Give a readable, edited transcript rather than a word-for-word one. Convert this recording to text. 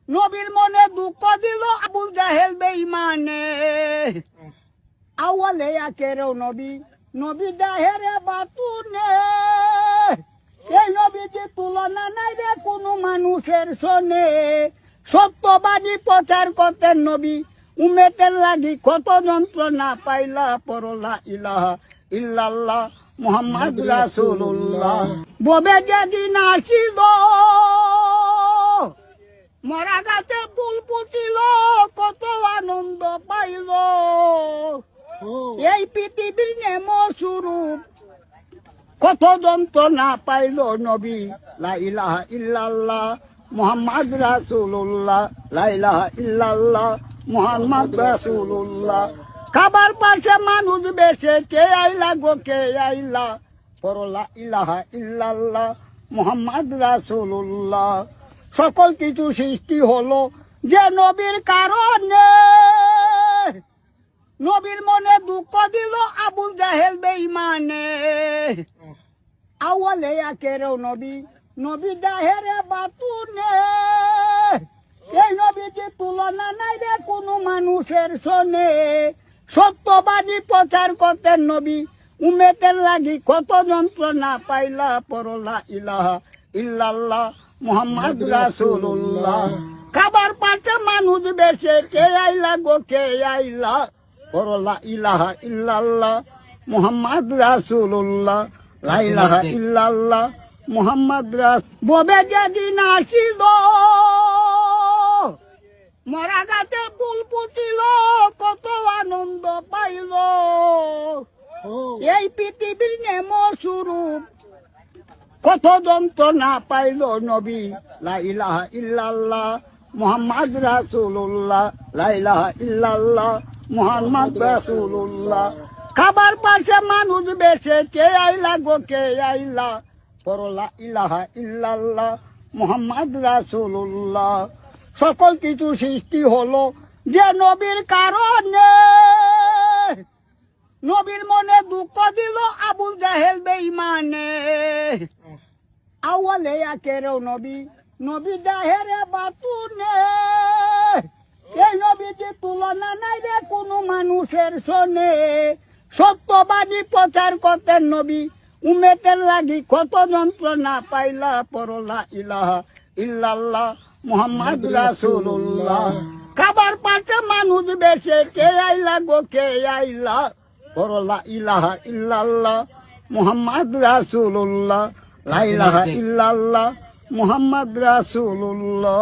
নবীর মনে দুঃখ দিল আবুল জাহেল বেঈমানে। আওয়ালে আখেরেও নবী, নবী জাহেরে বাতুনে। এই নবীজি তুলনা নাই রে কোনো মানুষের সনে। সত্যবাদী প্রচার করতেন নবী, উম্মতের লাগি কত যন্ত্রণা পাইলা। পড়লা ইলাহা ইল্লাল্লাহ মুহাম্মদ রাসূলুল্লাহ। ববে যেদিন আসিল মরা গাছে ফুল ফুটিল, কত আনন্দ পাইল। এই পৃথিবীর নেম স্বরূপ কত যন্ত্রণা পাইল নবী। লা ইলাহা ইল্লাল্লাহ মুহাম্মদ রাসূলুল্লাহ, লা ইলাহা ইল্লাল্লাহ মুহাম্মদ রাসূলুল্লাহ। খাবার পাশে মানুষ বেশে কে আইলা গো কে আইলা। পড়লা ইলাহা ইল্লাল্লাহ মুহাম্মদ রাসূলুল্লাহ। সকল কিছু সৃষ্টি হলো যে নবীর কারণে। নবীর মনে দুঃখ দিল আবুল জাহেল বেঈমানে। আওয়ালে আখেরেও নবী, নবী জাহেরে বাতুনে। এই নবীজি তুলনা নাই রে কোনো মানুষের সনে। সত্যবাদী প্রচার করতেন নবী, উম্মতের লাগি কত যন্ত্রণা পাইলা। পড়লা ইলাহা ইল্লাল্লাহ মুহাম্মদ রাসূলুল্লাহ। খাবার পাশে মানুষ বেশে কে আইলা গো কে আইলা। পড়লা ইলাহা ইল্লাল্লাহ মুহাম্মদ রাসূলুল্লাহ, লা ইলাহা ইল্লাল্লাহ মুহাম্মদ রাসূল। ববে যেদিন আসিল মরা গাছে ফুল ফুটিল, কত আনন্দ পাইল। এই পৃথিবীর নেম স্বরূপ কত যন্ত্রণা পাইল নবী। লা ইলাহা ইল্লাল্লাহ মুহাম্মদ রাসূলুল্লাহ, লা ইলাহা ইল্লাল্লাহ মুহাম্মদ রাসূলুল্লাহ। খাবার পাশে মানুষ বেশে কে আইলা গো কে আইলা। পড়লা ইলাহা ইল্লাল্লাহ মুহাম্মদ রাসূলুল্লাহ। সকল কিছু সৃষ্টি হলো যে নবীর কারণে। নবীর মনে দুঃখ দিল আবুল জাহেল বেঈমানে। আওয়ালে আখেরেও নবী, নবী জাহেরে বাতুনে। এই নবীজি তুলনা নাই রে কোনো মানুষের সনে। সত্যবাদী প্রচার করতেন নবী, উম্মতের লাগি কত যন্ত্রণা পাইলা। পড়লা ইলাহা ইল্লাল্লাহ মুহাম্মদ রাসূলুল্লাহ। খাবার পাশে মানুষ বেশে কে আইলা গো কে আইলা। পড়লা ইলাহা ইল্লাল্লাহ মুহাম্মদ রাসূলুল্লাহ, লা ইলাহা ইল্লাল্লাহ মুহাম্মদ রাসূলুল্লাহ।